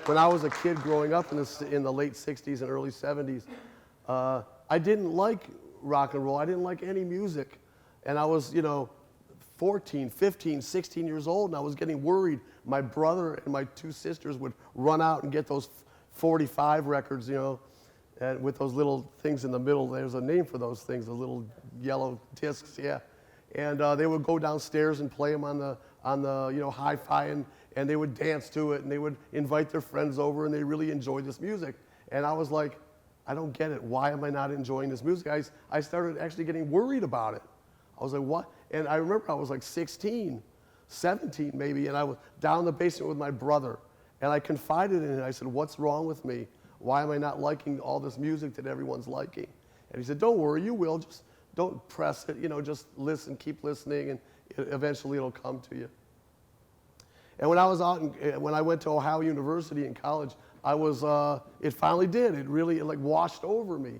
when I was a kid growing up in the late 60s and early 70s, I didn't like rock and roll. I didn't like any music. And I was, 14, 15, 16 years old, and I was getting worried. My brother and my two sisters would run out and get those 45 records, and with those little things in the middle. There's a name for those things, the little yellow discs, yeah. And they would go downstairs and play them on the hi-fi, and they would dance to it, and they would invite their friends over, and they really enjoyed this music. And I was like, I don't get it. Why am I not enjoying this music? I started actually getting worried about it. I was like, what? And I remember I was like 16, 17 maybe, and I was down in the basement with my brother, and I confided in him. I said, what's wrong with me? Why am I not liking all this music that everyone's liking? And he said, don't worry, you will. Just don't press it. Just listen, keep listening, and eventually it'll come to you. And when I was when I went to Ohio University in college, it finally did. It really washed over me.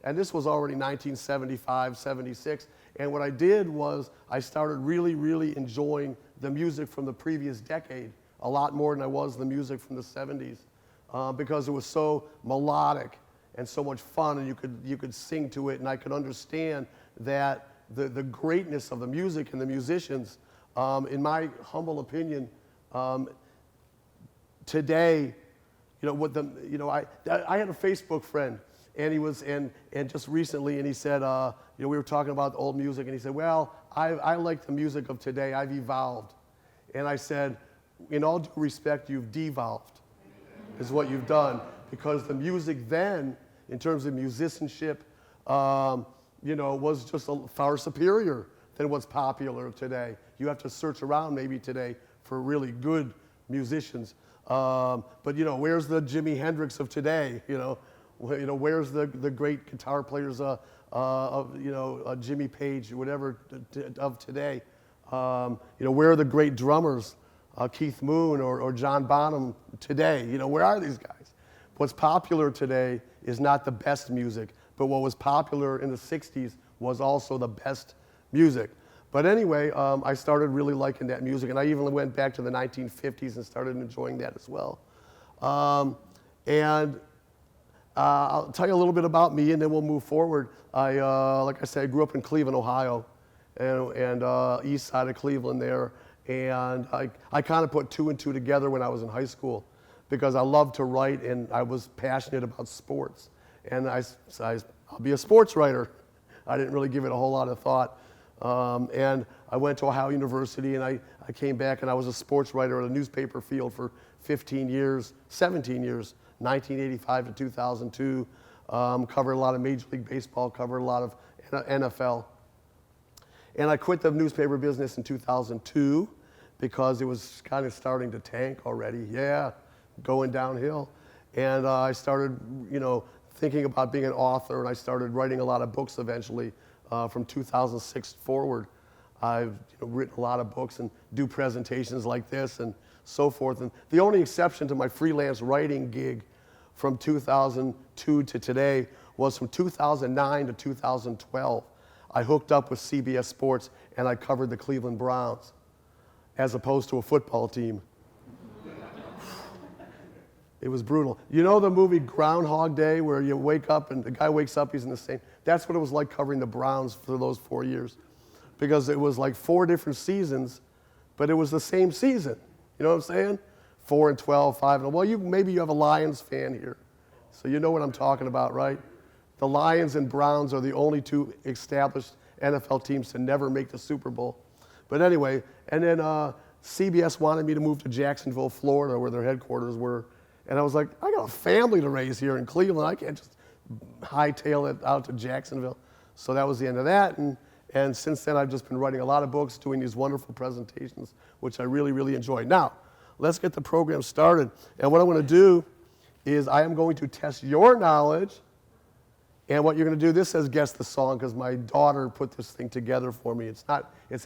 And this was already 1975, 76. And what I did was I started really, really enjoying the music from the previous decade a lot more than I was the music from the 70s because it was so melodic and so much fun, and you could sing to it, and I could understand that the greatness of the music and the musicians. In my humble opinion, today, I had a Facebook friend. And he was, and just recently, and he said, we were talking about old music, and he said, well, I like the music of today. I've evolved. And I said, in all due respect, you've devolved, is what you've done. Because the music then, in terms of musicianship, was just far superior than what's popular today. You have to search around maybe today for really good musicians. But, where's the Jimi Hendrix of today, Where's the great guitar players of Jimmy Page or whatever of today? Where are the great drummers, Keith Moon or John Bonham today? Where are these guys? What's popular today is not the best music, but what was popular in the 60s was also the best music. But anyway, I started really liking that music, and I even went back to the 1950s and started enjoying that as well. I'll tell you a little bit about me, and then we'll move forward. Like I said, I grew up in Cleveland, Ohio, and east side of Cleveland there. And I kind of put two and two together when I was in high school because I loved to write, and I was passionate about sports. And I'll be a sports writer. I didn't really give it a whole lot of thought. And I went to Ohio University, and I came back, and I was a sports writer at a newspaper field for 17 years, 1985 to 2002, covered a lot of Major League Baseball, covered a lot of NFL. And I quit the newspaper business in 2002 because it was kind of starting to tank already. Yeah, going downhill. And I started, thinking about being an author, and I started writing a lot of books eventually from 2006 forward. I've written a lot of books and do presentations like this and so forth. And the only exception to my freelance writing gig from 2002 to today was from 2009 to 2012. I hooked up with CBS Sports, and I covered the Cleveland Browns as opposed to a football team. It was brutal. You know the movie Groundhog Day, where you wake up and the guy wakes up, he's in the same? That's what it was like covering the Browns for those 4 years, because it was like 4 different seasons, but it was the same season. You know what I'm saying? 4 and 12, 5 and well, maybe you have a Lions fan here, so you know what I'm talking about, right? The Lions and Browns are the only 2 established NFL teams to never make the Super Bowl. But anyway, and then CBS wanted me to move to Jacksonville, Florida, where their headquarters were. And I was like, I got a family to raise here in Cleveland. I can't just hightail it out to Jacksonville. So that was the end of that. And since then, I've just been writing a lot of books, doing these wonderful presentations, which I really, really enjoy. Now, let's get the program started. And what I'm going to do is I am going to test your knowledge. And what you're going to do, this says guess the song, because my daughter put this thing together for me. It's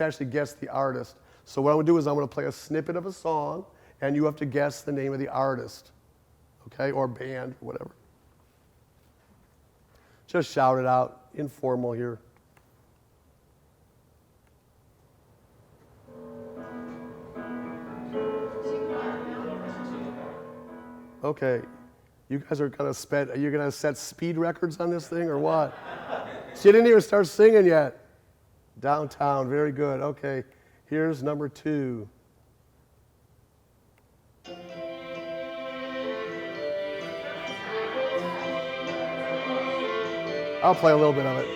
actually guess the artist. So what I'm going to do is I'm going to play a snippet of a song, and you have to guess the name of the artist, okay, or band, whatever. Just shout it out, informal here. Okay, you guys are you're gonna set speed records on this thing or what? She didn't even start singing yet. Downtown, very good. Okay, here's number 2. I'll play a little bit of it.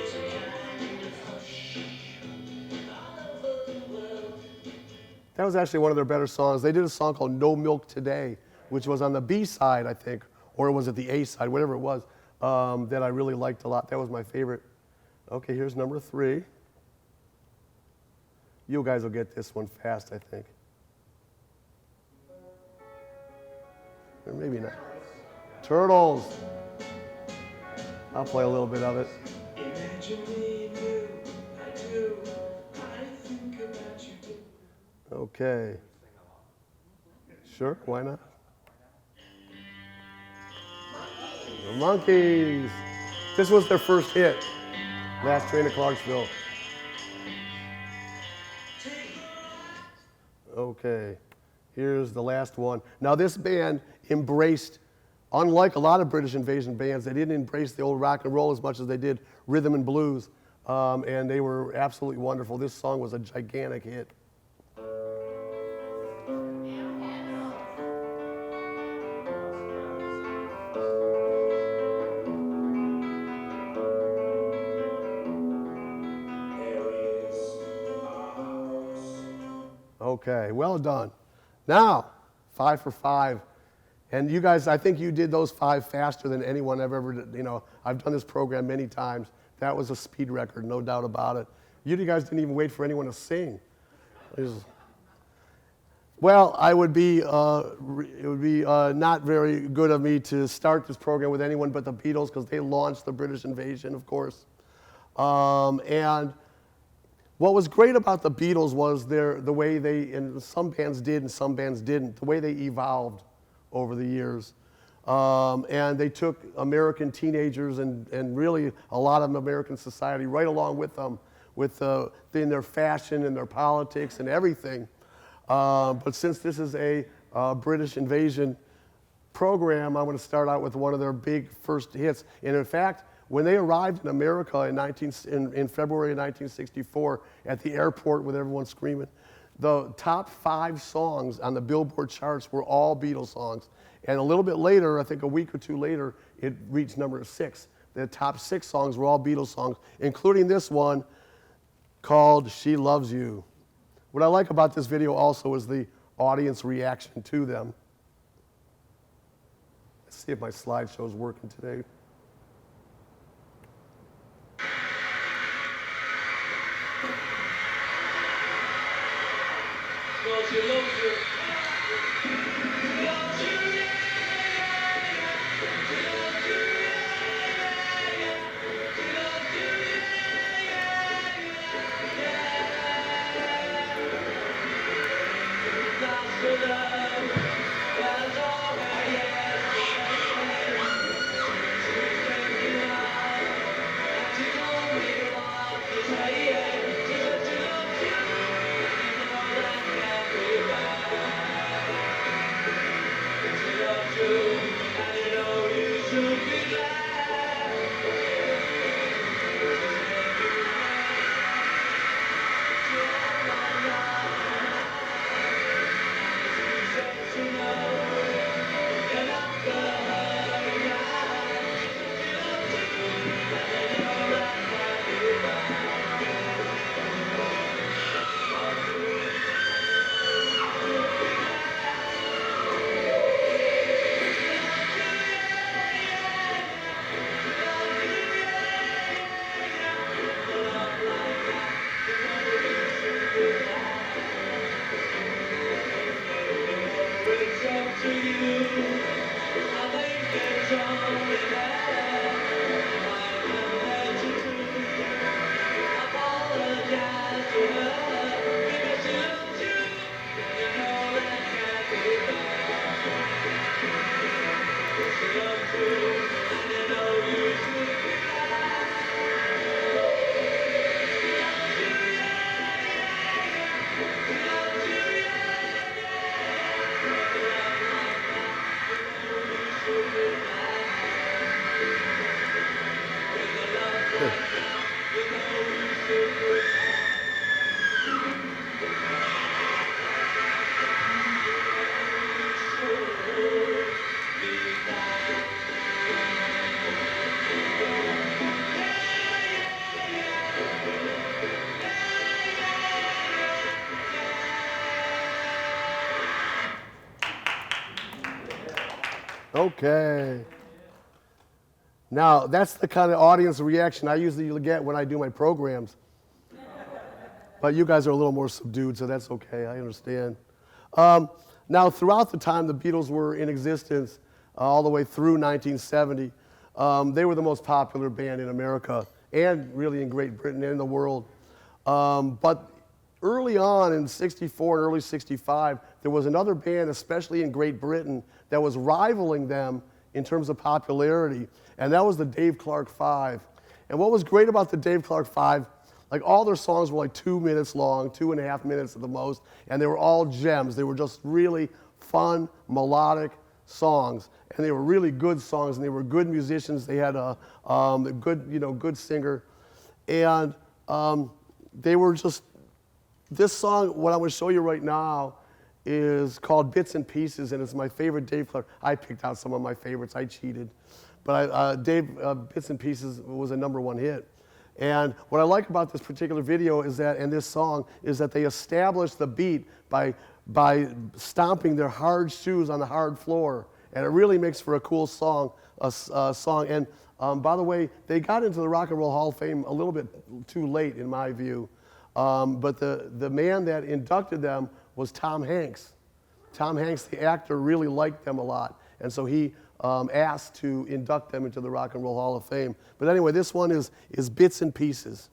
That was actually one of their better songs. They did a song called No Milk Today, which was on the B side, I think, or was it the A side, whatever it was, that I really liked a lot. That was my favorite. Okay, here's number 3. You guys will get this one fast, I think. Or maybe not. Turtles. I'll play a little bit of it. Okay. Sure, why not? The Monkees. This was their first hit. Last Train to Clarksville. Okay, here's the last one. Now this band embraced, unlike a lot of British invasion bands, they didn't embrace the old rock and roll as much as they did rhythm and blues, and they were absolutely wonderful. This song was a gigantic hit. Okay, well done. Now, 5 for 5. And you guys, I think you did those 5 faster than anyone I've ever did. You know, I've done this program many times. That was a speed record, no doubt about it. You guys didn't even wait for anyone to sing. Well, it would be not very good of me to start this program with anyone but the Beatles, because they launched the British invasion, of course. And what was great about the Beatles was the way they, and some bands did and some bands didn't, the way they evolved over the years. And they took American teenagers and really a lot of American society right along with them, in their fashion and their politics and everything. But since this is a British invasion program, I'm going to start out with one of their big first hits. And in fact, when they arrived in America in February of 1964 at the airport with everyone screaming, the top 5 songs on the Billboard charts were all Beatles songs. And a little bit later, I think a week or 2 later, it reached number 6. The top 6 songs were all Beatles songs, including this one called She Loves You. What I like about this video also is the audience reaction to them. Let's see if my slideshow is working today. She loves you. Okay. Now, that's the kind of audience reaction I usually get when I do my programs. But you guys are a little more subdued, so that's okay. I understand. Now, throughout the time the Beatles were in existence, all the way through 1970, they were the most popular band in America and really in Great Britain and in the world. But early on in 64 and early 65, there was another band, especially in Great Britain, that was rivaling them in terms of popularity, and that was the Dave Clark Five. And what was great about the Dave Clark Five, like all their songs were like 2 minutes long, 2.5 minutes at the most, and they were all gems. They were just really fun, melodic songs, and they were really good songs, and they were good musicians. They had a good singer, and they were just, this song, what I'm going to show you right now, is called Bits and Pieces, and it's my favorite Dave Clark. I picked out some of my favorites. I cheated. But Bits and Pieces was a #1 hit. And what I like about this particular video is that, and this song, is that they established the beat by stomping their hard shoes on the hard floor. And it really makes for a cool song. And by the way, they got into the Rock and Roll Hall of Fame a little bit too late, in my view. But the man that inducted them was Tom Hanks. Tom Hanks, the actor, really liked them a lot. And so he asked to induct them into the Rock and Roll Hall of Fame. But anyway, this one is Bits and Pieces.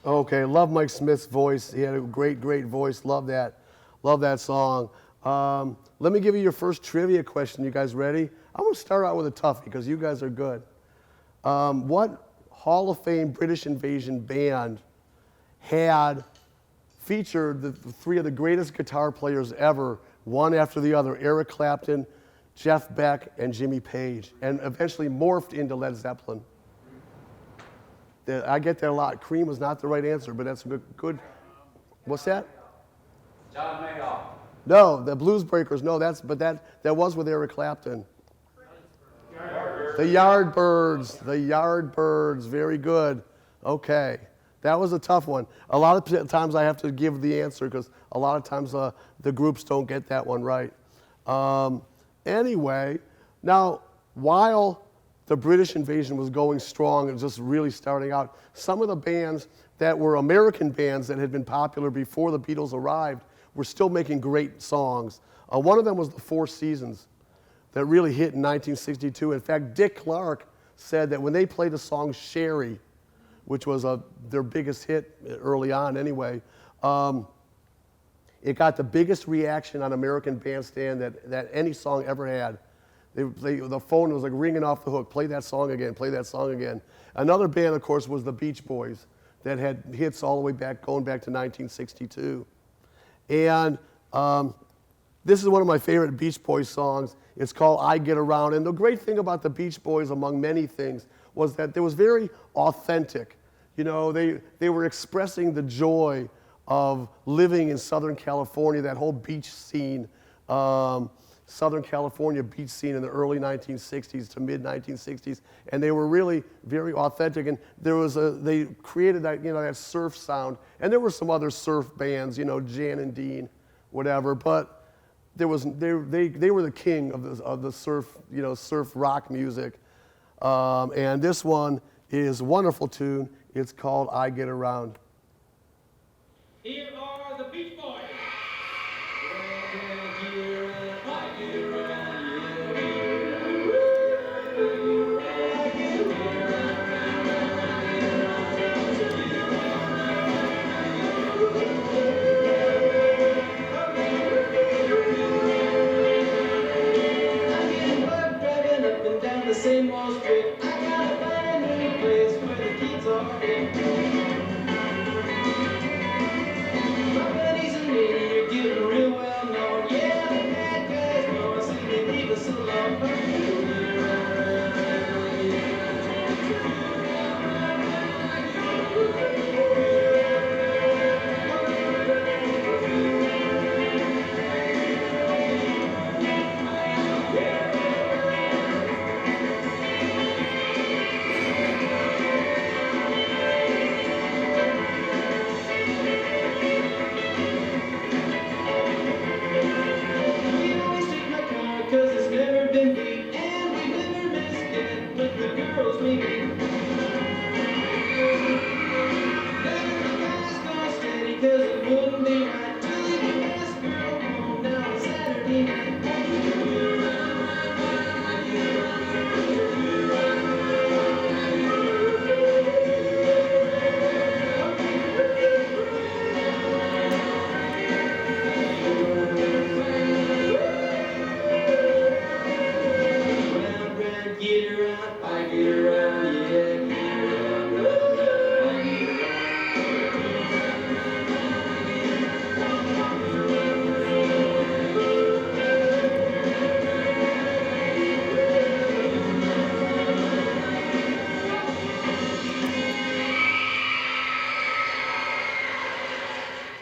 Okay, love Mike Smith's voice. He had a great voice. Love that song. Let me give you your first trivia question. You guys ready? I'm going to start out with a toughie because you guys are good. What Hall of Fame British Invasion band had featured the three of the greatest guitar players ever, one after the other, Eric Clapton, Jeff Beck, and Jimmy Page, and eventually morphed into Led Zeppelin? I get that a lot. Cream was not the right answer, but that's a good. What's that? John Mayoff. No, the Blues Breakers. No, that was with Eric Clapton. The Yardbirds. The Yardbirds. Very good. Okay, that was a tough one. A lot of times I have to give the answer because a lot of times the groups don't get that one right. Anyway, now while the British invasion was going strong and just really starting out, some of the bands that were American bands that had been popular before the Beatles arrived were still making great songs. One of them was the Four Seasons that really hit in 1962. In fact, Dick Clark said that when they played the song Sherry, which was their biggest hit early on anyway, it got the biggest reaction on American Bandstand that any song ever had. The phone was like ringing off the hook. Play that song again. Play that song again. Another band, of course, was the Beach Boys that had hits all the way back, going back to 1962. And this is one of my favorite Beach Boys songs. It's called I Get Around. And the great thing about the Beach Boys, among many things, was that it was very authentic. You know, they were expressing the joy of living in Southern California, that whole beach scene, Southern California beach scene in the early 1960s to mid 1960s, and they were really very authentic. And they created that, you know, that surf sound, and there were some other surf bands, you know, Jan and Dean, whatever. But they were the king of the surf, you know, surf rock music. And this one is a wonderful tune. It's called I Get Around. Here are the Beach Boys. Same old street. I gotta find a new place where the kids are in. My buddies and me are getting real well known. Yeah, the bad guys know us and they leave us alone.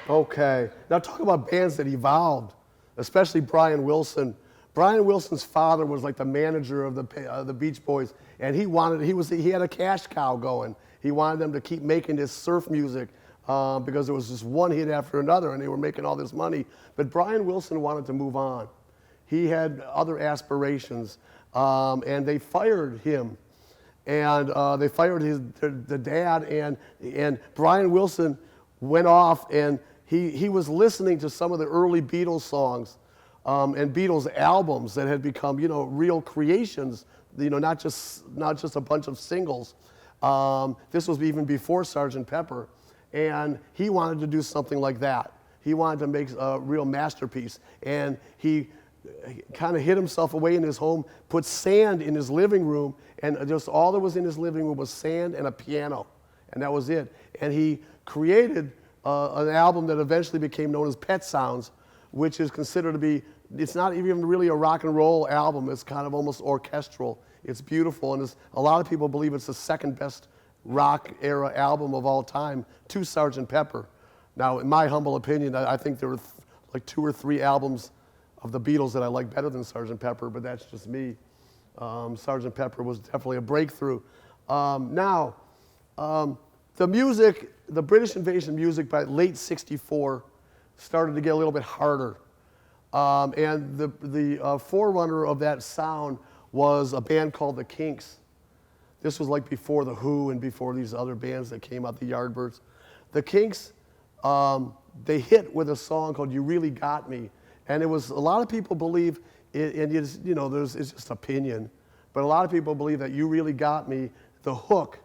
Okay, now talk about bands that evolved, especially Brian Wilson. Brian Wilson's father was like the manager of the Beach Boys, and he had a cash cow going. He wanted them to keep making this surf music because there was just one hit after another, and they were making all this money. But Brian Wilson wanted to move on. He had other aspirations, and they fired him, and they fired the dad, and Brian Wilson went off, and he was listening to some of the early Beatles songs and Beatles albums that had become, you know, real creations, you know, not just a bunch of singles. This was even before Sgt. Pepper, and he wanted to do something like that. He wanted to make a real masterpiece, and he kind of hid himself away in his home, put sand in his living room, and just all that was in his living room was sand and a piano, and that was it. And he created an album that eventually became known as Pet Sounds, which is considered to be, it's not even really a rock and roll album, it's kind of almost orchestral. It's beautiful, and a lot of people believe it's the second best rock era album of all time to Sgt. Pepper. Now, in my humble opinion, I think there were like 2 or 3 albums of the Beatles that I like better than Sgt. Pepper, but that's just me. Sgt. Pepper was definitely a breakthrough. The music, the British invasion music by late '64 started to get a little bit harder. And the forerunner of that sound was a band called the Kinks. This was like before The Who and before these other bands that came out, the Yardbirds. The Kinks, they hit with a song called You Really Got Me. And it was, a lot of people believe, and it's, you know, it's just opinion, but a lot of people believe that You Really Got Me, the hook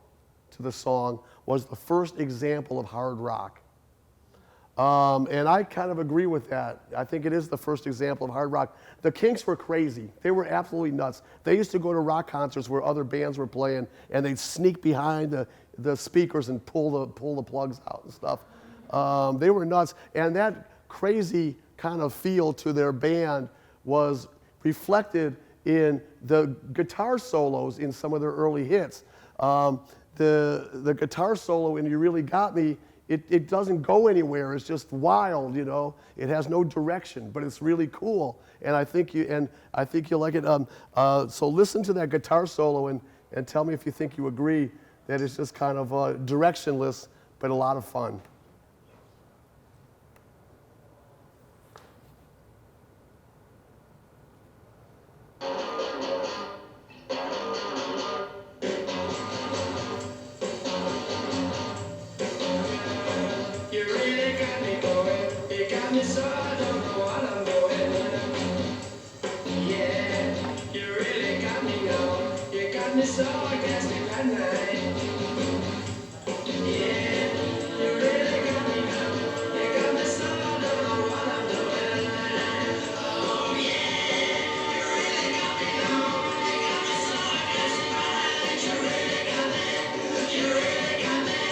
to the song, was the first example of hard rock. And I kind of agree with that. I think it is the first example of hard rock. The Kinks were crazy. They were absolutely nuts. They used to go to rock concerts where other bands were playing, and they'd sneak behind the speakers and pull the plugs out and stuff. They were nuts. And that crazy kind of feel to their band was reflected in the guitar solos in some of their early hits. The guitar solo in You Really Got Me, it doesn't go anywhere. It's just wild, you know. It has no direction, but it's really cool. And I think you'll like it. So listen to that guitar solo and tell me if you think you agree that it's just kind of directionless, but a lot of fun. You really got me going. You got me so I don't know what I'm doing. Yeah, you really got me now. You got me so I can't sleep at night. Yeah, you really got me now. You got me so I don't know what I'm doing. Oh yeah, you really got me now. You got me so I can't sleep at night. You really got me. You really got me.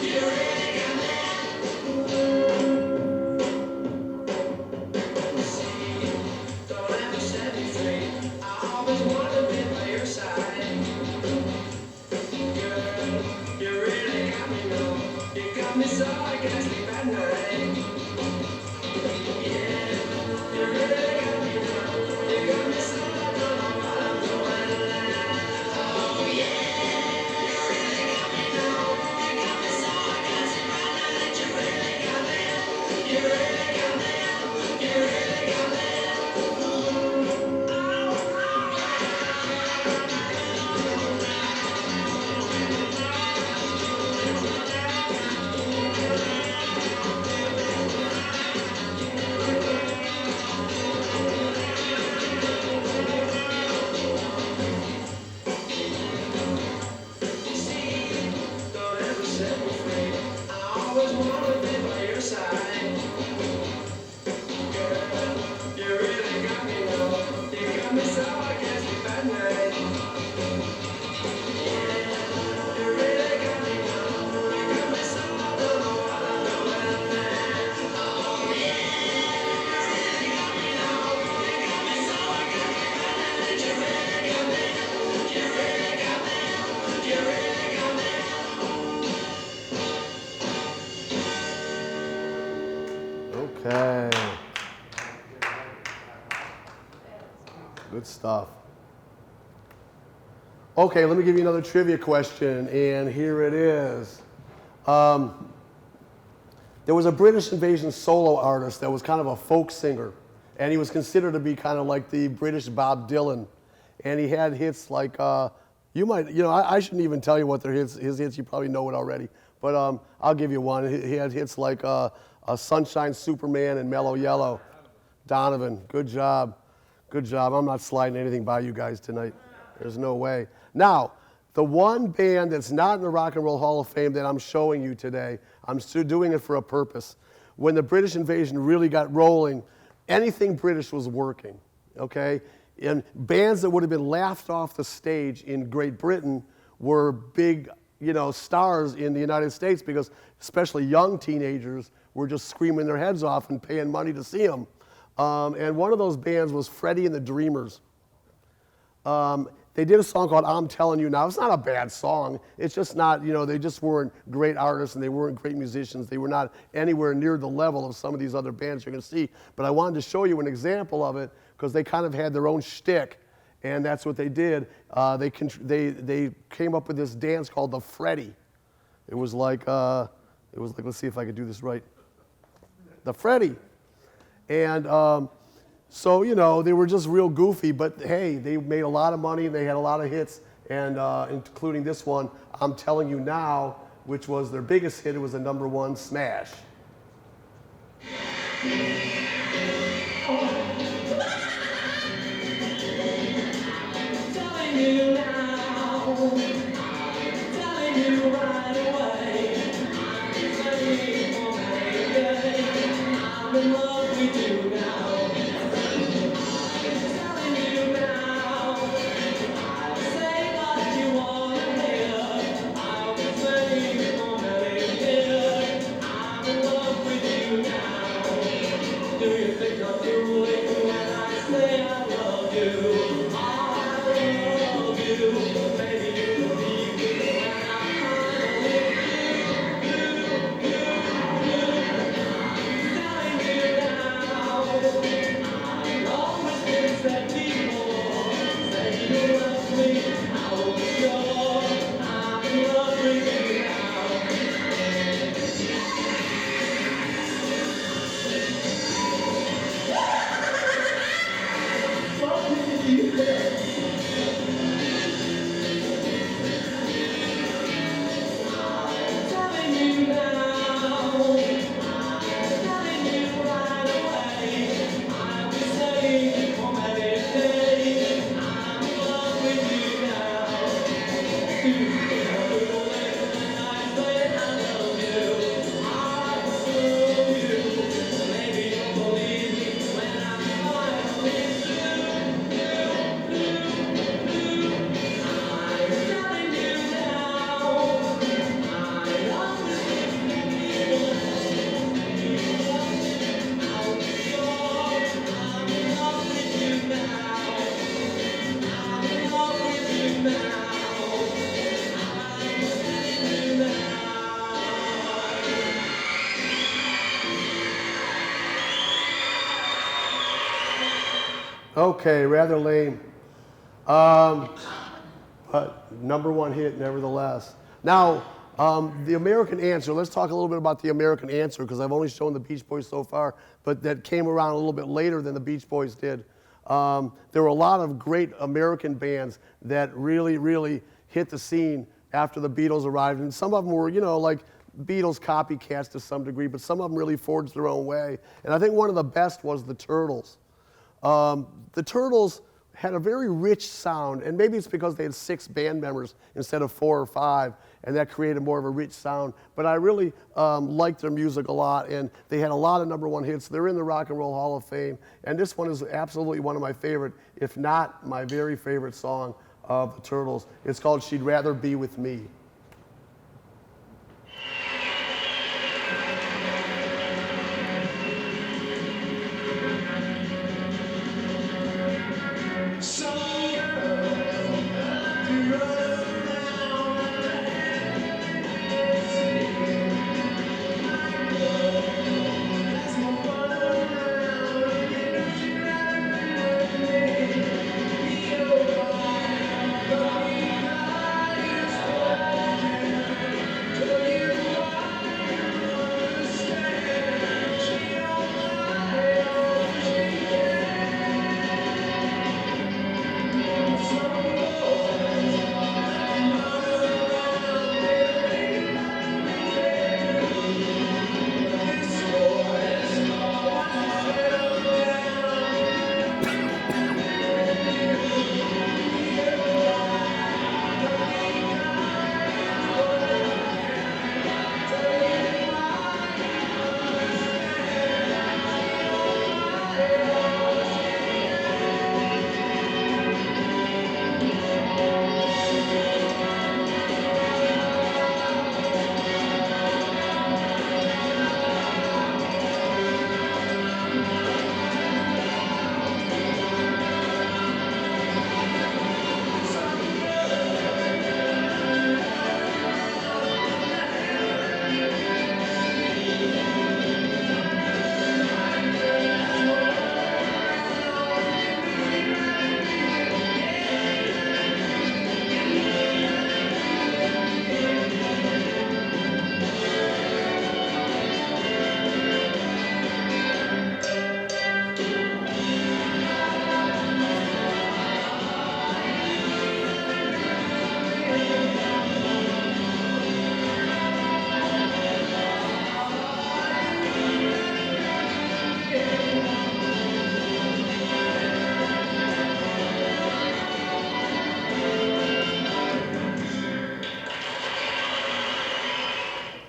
You really got me. Don't ever set me free. I always want to be by your side. Girl, you really got me now. You got me so I can't sleep at night. Yeah, you really got me now. You got me so I don't know what I'm doing. Oh yeah, you really got me now. You got me so I can't sleep at night. You really got me. You really got me. You really got me. Don't ever set me free. I always want to be by your side. Girl, you really got me now. You got me so I can't sleep at night. Yeah, you really got me now. You got me so I don't know what I'm doing. Oh yeah, you really got me now. You got me so I can't sleep at night. You really got me. You really got me. You really got me. Okay. Good stuff. Okay, let me give you another trivia question, and here it is. There was a British invasion solo artist that was kind of a folk singer, and he was considered to be kind of like the British Bob Dylan. And he had hits like, I shouldn't even tell you what his hits, you probably know it already. But I'll give you one. He had hits like Sunshine Superman and Mellow Yellow. Donovan, good job. Good job. I'm not sliding anything by you guys tonight. There's no way. Now, the one band that's not in the Rock and Roll Hall of Fame that I'm showing you today, I'm still doing it for a purpose. When the British invasion really got rolling, anything British was working, okay? And bands that would have been laughed off the stage in Great Britain were big, stars in the United States because especially young teenagers were just screaming their heads off and paying money to see them. And one of those bands was Freddie and the Dreamers. They did a song called I'm Telling You Now. It's not a bad song. It's just not, they just weren't great artists and they weren't great musicians. They were not anywhere near the level of some of these other bands you're going to see. But I wanted to show you an example of it because they kind of had their own shtick, and that's what they did. They came up with this dance called the Freddie. It was like, let's see if I could do this right. The Freddie. And so, they were just real goofy, but hey, they made a lot of money and they had a lot of hits, and including this one, I'm Telling You Now, which was their biggest hit. It was a #1 smash. Telling you now, telling you right away, baby. Okay, rather lame. But number one hit nevertheless. Now, the American Answer, let's talk a little bit about the American Answer, because I've only shown the Beach Boys so far, but that came around a little bit later than the Beach Boys did. There were a lot of great American bands that really, really hit the scene after the Beatles arrived, and some of them were, you know, like Beatles copycats to some degree, but some of them really forged their own way. And I think one of the best was the Turtles. The Turtles had a very rich sound, and maybe it's because they had 6 band members instead of 4 or 5, and that created more of a rich sound. But I really liked their music a lot, and they had a lot of number one hits. They're in the Rock and Roll Hall of Fame, and this one is absolutely one of my favorite, if not my very favorite song of the Turtles. It's called She'd Rather Be With Me.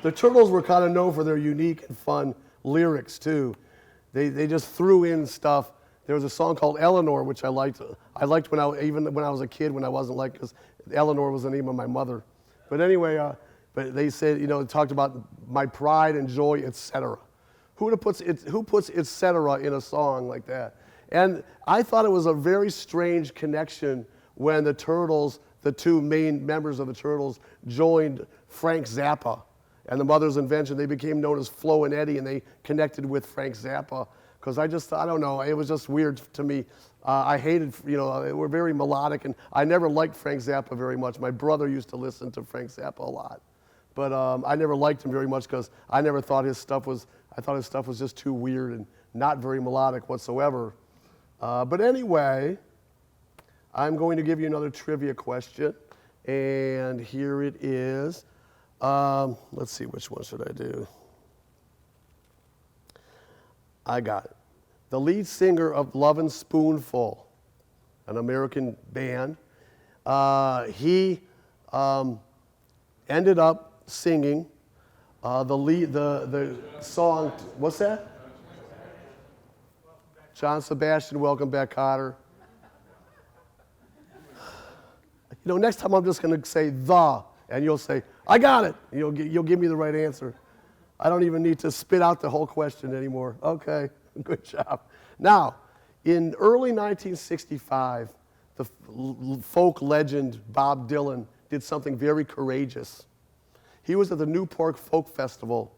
The Turtles were kind of known for their unique and fun lyrics too. They just threw in stuff. There was a song called Eleanor, which I liked. I liked even when I was a kid, when I wasn't like, because Eleanor was the name of my mother. But anyway, but they said, you know, it talked about my pride and joy, etc. Who puts etc. in a song like that? And I thought it was a very strange connection when the Turtles, the 2 main members of the Turtles, joined Frank Zappa and the Mother's Invention. They became known as Flo and Eddie, and they connected with Frank Zappa. Because I don't know, it was just weird to me. I hated, you know, they were very melodic, and I never liked Frank Zappa very much. My brother used to listen to Frank Zappa a lot. But I never liked him very much because I never thought his stuff was, I thought his stuff was just too weird and not very melodic whatsoever. But anyway, I'm going to give you another trivia question, and here it is. Let's see, which one should I do? I got it. The lead singer of Lovin' Spoonful, an American band, he ended up singing the song. What's that? John Sebastian, Welcome Back, Kotter. You know, next time I'm just going to say the, and you'll say, I got it. You'll give me the right answer. I don't even need to spit out the whole question anymore. Okay, good job. Now, in early 1965, the folk legend Bob Dylan did something very courageous. He was at the Newport Folk Festival,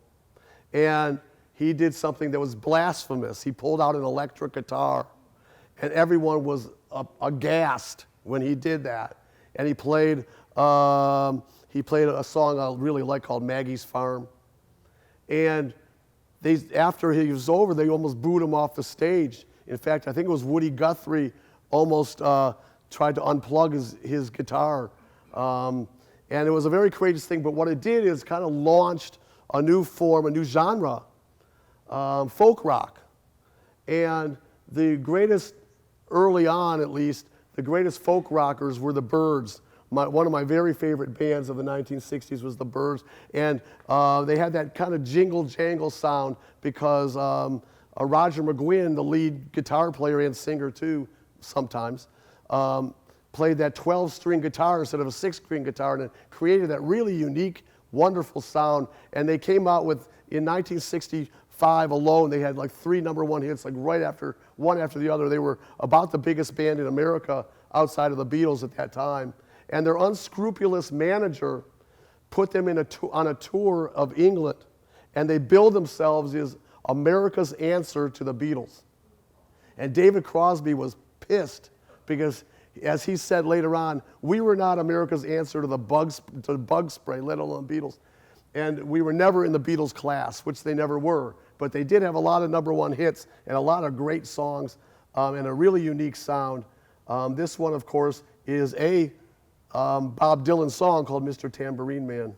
and he did something that was blasphemous. He pulled out an electric guitar, and everyone was aghast when he did that. And he played a song I really like called Maggie's Farm. And after he was over, they almost booed him off the stage. In fact, I think it was Woody Guthrie almost tried to unplug his guitar. And it was a very courageous thing, but what it did is kind of launched a new form, a new genre, folk rock. And the greatest, early on at least, the greatest folk rockers were the Byrds. One of my very favorite bands of the 1960s was the Byrds. And they had that kind of jingle-jangle sound because Roger McGuinn, the lead guitar player and singer too, sometimes, played that 12-string guitar instead of a 6-string guitar, and it created that really unique, wonderful sound. And they came out with, in 1965 alone, they had like 3 #1 hits, like right after, one after the other. They were about the biggest band in America outside of the Beatles at that time. And their unscrupulous manager put them on a tour of England, and they billed themselves as America's answer to the Beatles. And David Crosby was pissed because, as he said later on, we were not America's answer to the bug spray, let alone Beatles. And we were never in the Beatles class, which they never were. But they did have a lot of #1 hits and a lot of great songs and a really unique sound. This one, of course, is a Bob Dylan song called Mr. Tambourine Man.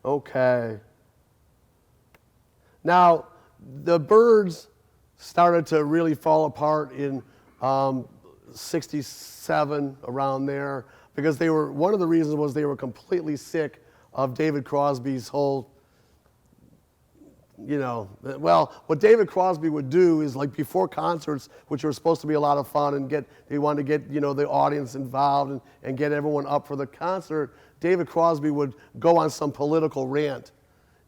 Okay. Now, the Byrds started to really fall apart in 67, around there, because they were, one of the reasons was they were completely sick of David Crosby's whole, you know, well, what David Crosby would do is, like, before concerts, which were supposed to be a lot of fun and they wanted to get, you know, the audience involved and get everyone up for the concert, David Crosby would go on some political rant,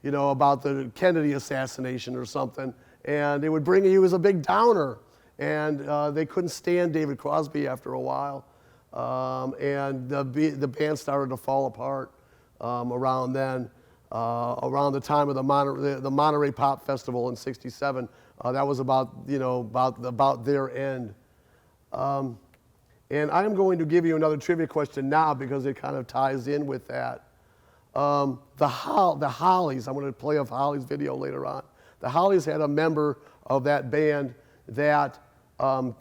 you know, about the Kennedy assassination or something, and he was a big downer, and they couldn't stand David Crosby after a while, and the band started to fall apart around then. Around the time of the Monterey Pop Festival in '67, that was about, you know, about their end. And I'm going to give you another trivia question now because it kind of ties in with that. The Hollies, I'm going to play a Hollies video later on. The Hollies had a member of that band that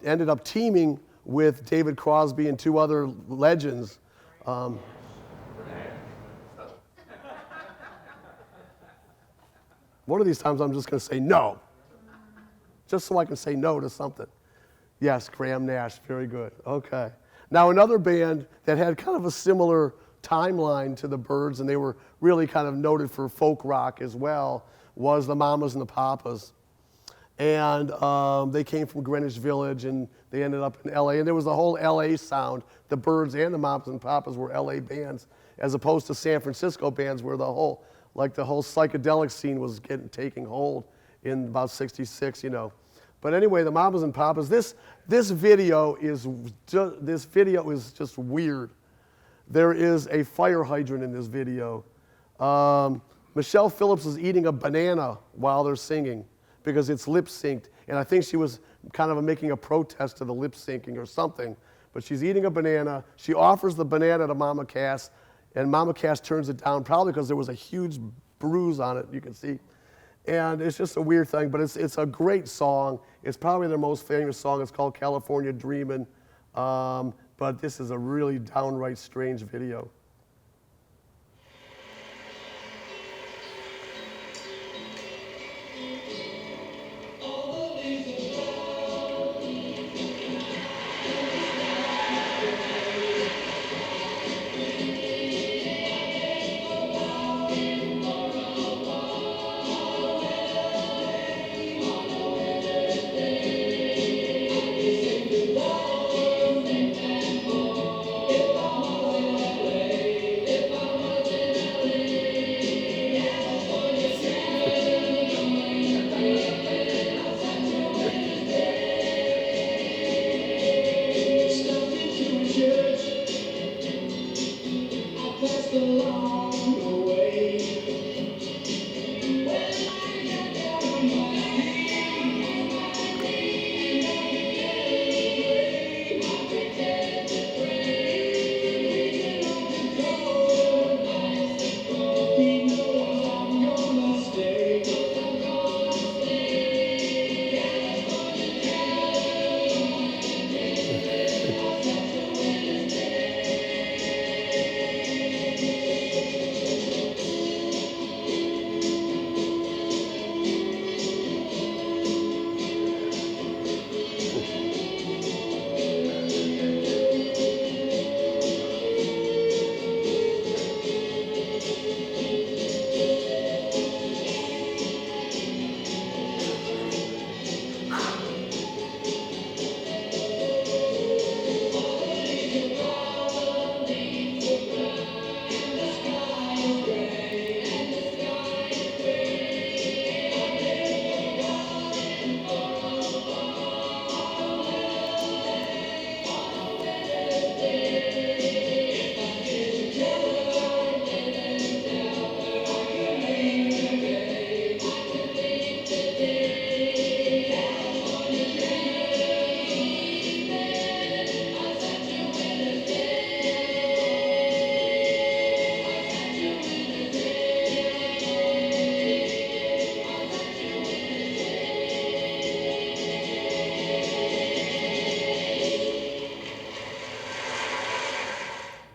ended up teaming with David Crosby and two other legends. One of these times I'm just going to say no, just so I can say no to something. Yes, Graham Nash, very good. Okay. Now another band that had kind of a similar timeline to the Byrds, and they were really kind of noted for folk rock as well, was the Mamas and the Papas. And they came from Greenwich Village, and they ended up in LA. And there was a whole LA sound. The Byrds and the Mamas and Papas were LA bands, as opposed to San Francisco bands, where the whole psychedelic scene was taking hold in about '66, you know. But anyway, the Mamas and Papas. This video is just weird. There is a fire hydrant in this video. Michelle Phillips is eating a banana while they're singing because it's lip synced, and I think she was kind of making a protest to the lip syncing or something. But she's eating a banana. She offers the banana to Mama Cass, and Mama Cass turns it down, probably because there was a huge bruise on it, you can see. And it's just a weird thing, but it's a great song. It's probably their most famous song. It's called California Dreamin'. But this is a really downright strange video.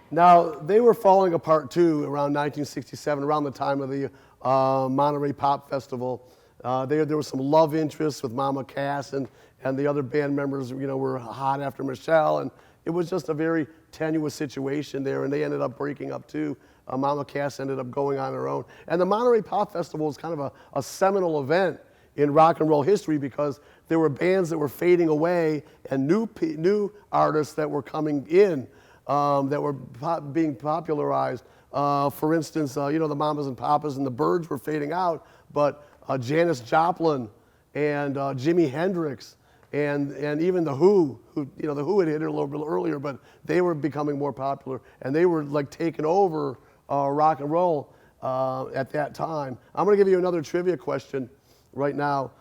Now, they were falling apart too around 1967, around the time of the Monterey Pop Festival. There was some love interest with Mama Cass, and the other band members, you know, were hot after Michelle, and it was just a very tenuous situation there, and they ended up breaking up too. Mama Cass ended up going on her own. And the Monterey Pop Festival was kind of a seminal event in rock and roll history because there were bands that were fading away and new artists that were coming in. That were being popularized. For instance, you know, the Mamas and Papas and the Byrds were fading out, but Janis Joplin and Jimi Hendrix and even the Who, you know, the Who had hit it a little bit earlier, but they were becoming more popular, and they were like taking over rock and roll at that time. I'm going to give you another trivia question right now.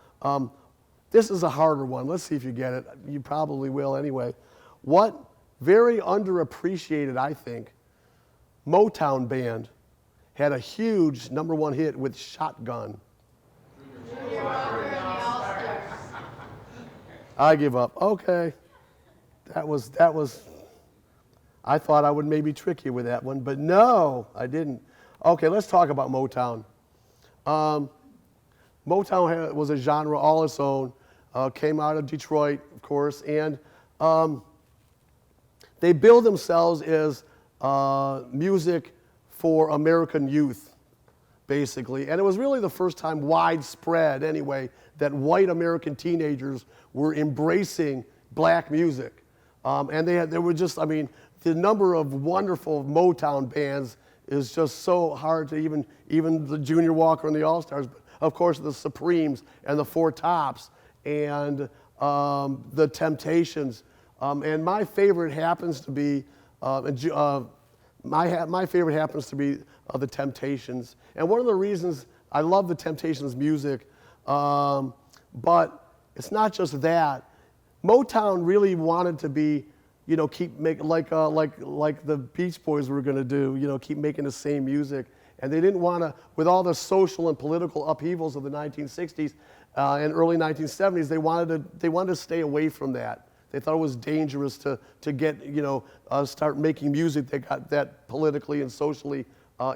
This is a harder one. Let's see if you get it. You probably will anyway. What very underappreciated, I think, Motown band had a huge #1 hit with Shotgun? I give up. Okay. That was, I thought I would maybe trick you with that one, but no, I didn't. Okay, let's talk about Motown. Motown was a genre all its own, came out of Detroit, of course, and they billed themselves as music for American youth, basically. And it was really the first time widespread, anyway, that white American teenagers were embracing black music. And there were just, I mean, the number of wonderful Motown bands is just so hard to even the Junior Walker and the All-Stars, but of course the Supremes and the Four Tops and the Temptations. And my favorite happens to be, my favorite happens to be the Temptations. And one of the reasons I love the Temptations music, but it's not just that. Motown really wanted to be, keep making like the Beach Boys were going to do, keep making the same music. And they didn't want to, with all the social and political upheavals of the 1960s and early 1970s, they wanted to stay away from that. They thought it was dangerous to get, start making music that got that politically and socially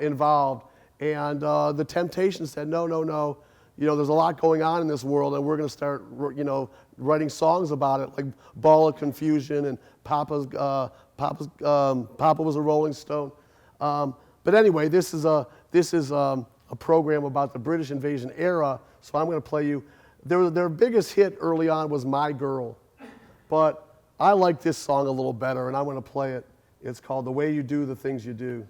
involved. And the Temptations said, no, there's a lot going on in this world, and we're going to start, writing songs about it, like Ball of Confusion and Papa was a Rolling Stone. But anyway, this is a program about the British invasion era, so I'm going to play you. Their biggest hit early on was My Girl, but I like this song a little better, and I'm going to play it. It's called The Way You Do the Things You Do.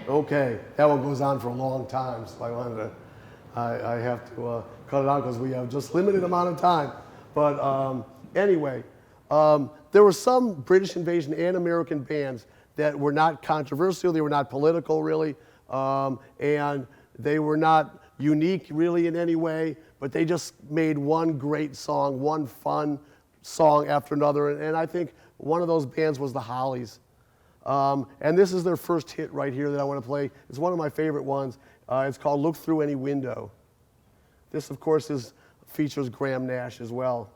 Okay, that one goes on for a long time, so I have to cut it out because we have just limited amount of time. But anyway, there were some British invasion and American bands that were not controversial, they were not political really, and they were not unique really in any way, but they just made one great song, one fun song after another, and I think one of those bands was the Hollies. And this is their first hit right here that I want to play. It's one of my favorite ones. It's called Look Through Any Window. This, of course, features Graham Nash as well.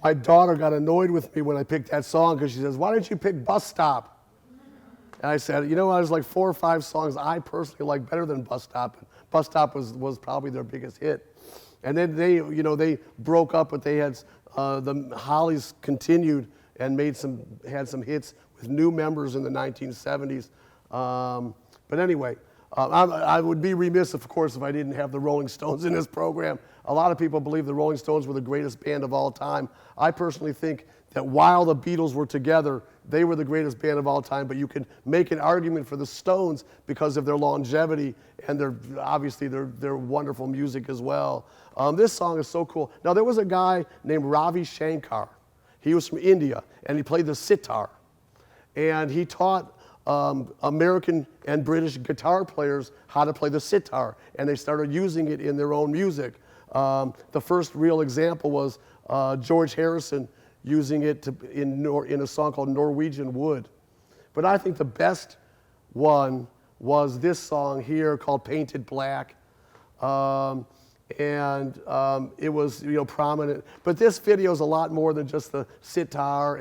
my daughter got annoyed with me when I picked that song because she says, "Why didn't you pick Bus Stop?" And I said, you know what, there's like 4 or 5 songs I personally like better than Bus Stop. Bus Stop was probably their biggest hit. And then they broke up, but they had, the Hollies continued and had some hits with new members in the 1970s. But anyway, I would be remiss, of course, if I didn't have the Rolling Stones in this program. A lot of people believe the Rolling Stones were the greatest band of all time. I personally think that while the Beatles were together, they were the greatest band of all time, but you can make an argument for the Stones because of their longevity and their wonderful music as well. This song is so cool. Now, there was a guy named Ravi Shankar. He was from India, and he played the sitar. And he taught American and British guitar players how to play the sitar, and they started using it in their own music. The first real example was George Harrison using it in a song called Norwegian Wood. But I think the best one was this song here called Painted Black. It was prominent. But this video is a lot more than just the sitar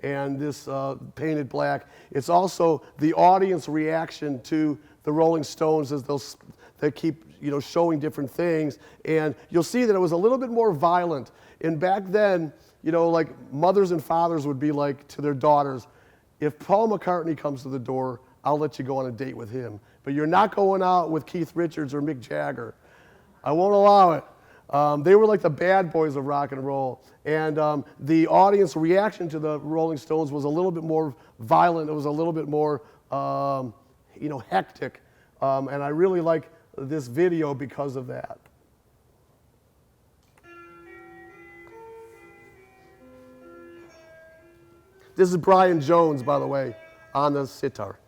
and this Painted Black. It's also the audience reaction to the Rolling Stones as they keep showing different things. And you'll see that it was a little bit more violent. And back then, like mothers and fathers would be like to their daughters, if Paul McCartney comes to the door, I'll let you go on a date with him. But you're not going out with Keith Richards or Mick Jagger. I won't allow it. They were like the bad boys of rock and roll. And the audience reaction to the Rolling Stones was a little bit more violent. It was a little bit more, hectic. And I really like this video because of that. This is Brian Jones, by the way, on the sitar.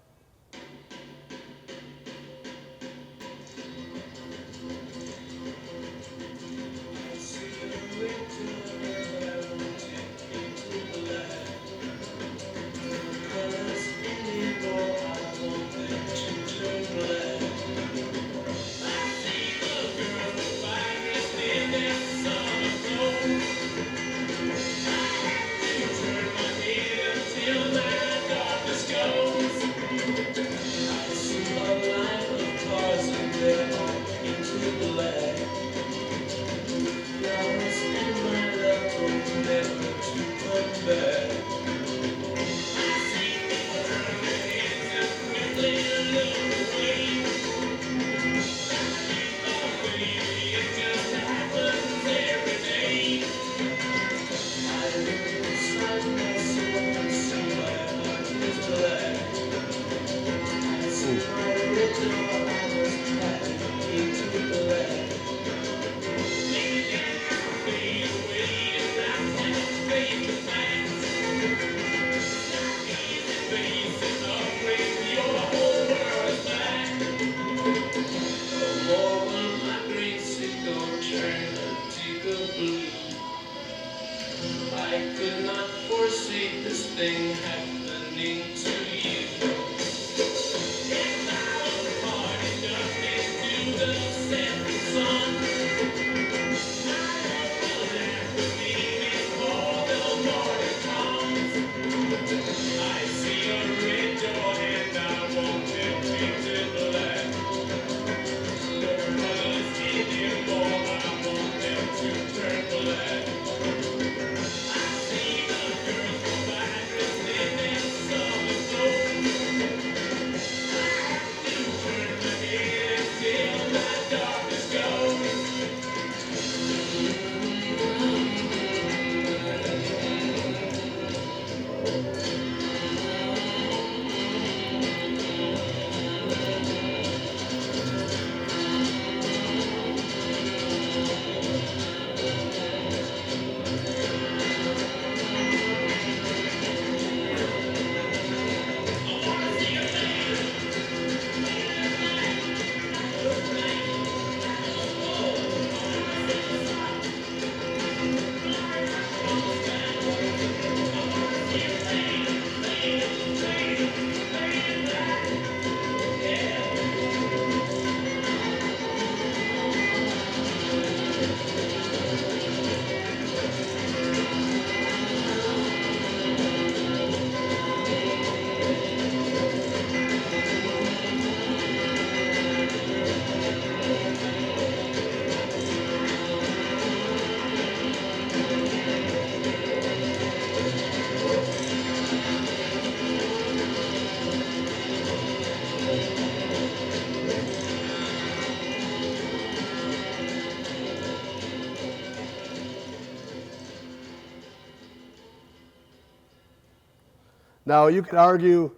Now, you could argue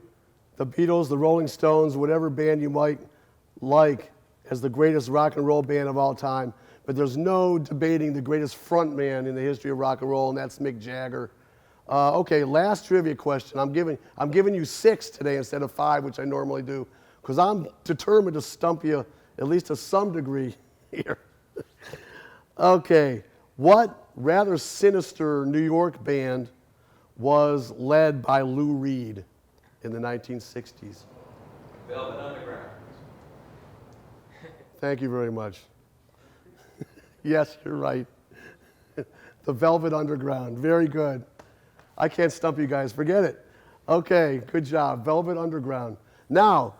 the Beatles, the Rolling Stones, whatever band you might like as the greatest rock and roll band of all time, but there's no debating the greatest front man in the history of rock and roll, and that's Mick Jagger. Okay, last trivia question. I'm giving you 6 today instead of 5, which I normally do, because I'm determined to stump you at least to some degree here. Okay, what rather sinister New York band was led by Lou Reed in the 1960s? Velvet Underground. Thank you very much. Yes, you're right. The Velvet Underground. Very good. I can't stump you guys. Forget it. Okay, good job. Velvet Underground. Now,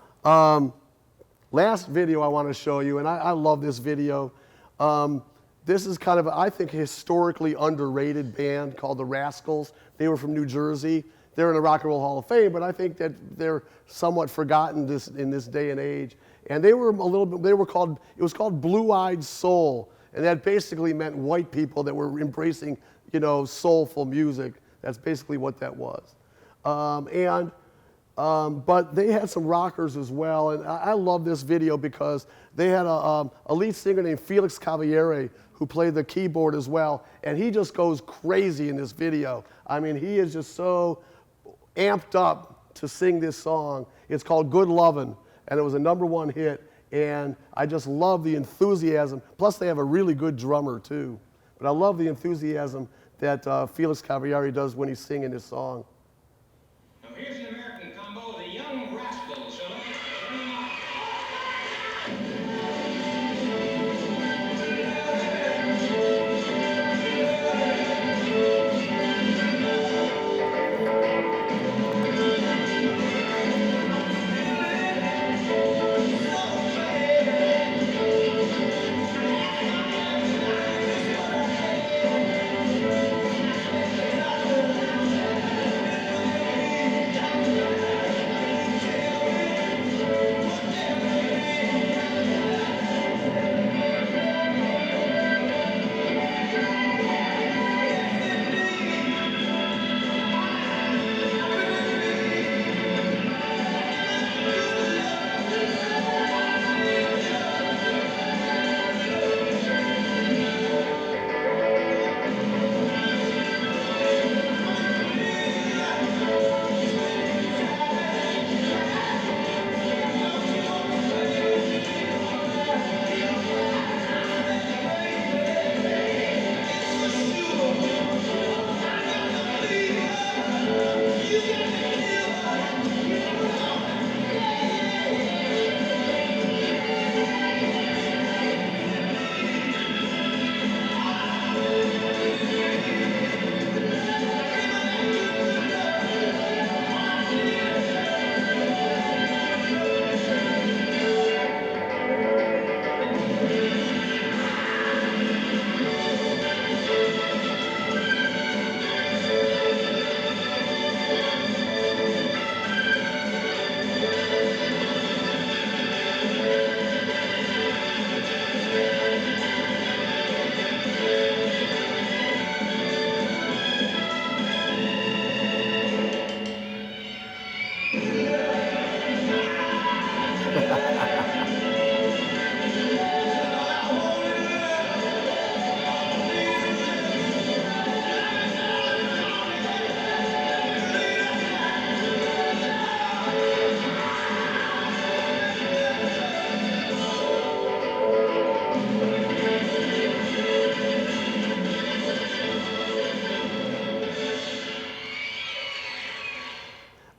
last video I want to show you, and I love this video. This is kind of, I think, a historically underrated band called the Rascals. They were from New Jersey. They're in the Rock and Roll Hall of Fame, but I think that they're somewhat forgotten in this day and age. And they were it was called Blue-Eyed Soul, and that basically meant white people that were embracing, soulful music. That's basically what that was. But they had some rockers as well, and I love this video because they had a lead singer named Felix Cavaliere who played the keyboard as well, and he just goes crazy in this video. I mean, he is just so amped up to sing this song. It's called Good Lovin', and it was a #1 hit, and I just love the enthusiasm. Plus, they have a really good drummer, too. But I love the enthusiasm that Felix Cavaliere does when he's singing this song. Now here's an American combo, the Young Rascals. So let's turn them on.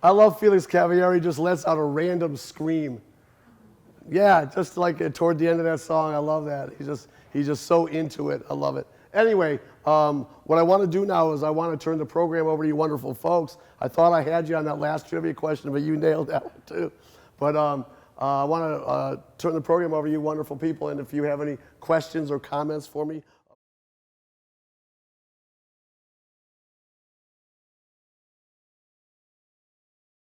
I love Felix Cavaliere. He just lets out a random scream. Yeah, just like toward the end of that song, I love that. He's just so into it. I love it. Anyway, what I want to do now is I want to turn the program over to you wonderful folks. I thought I had you on that last trivia question, but you nailed that one too. But I want to turn the program over to you wonderful people, and if you have any questions or comments for me,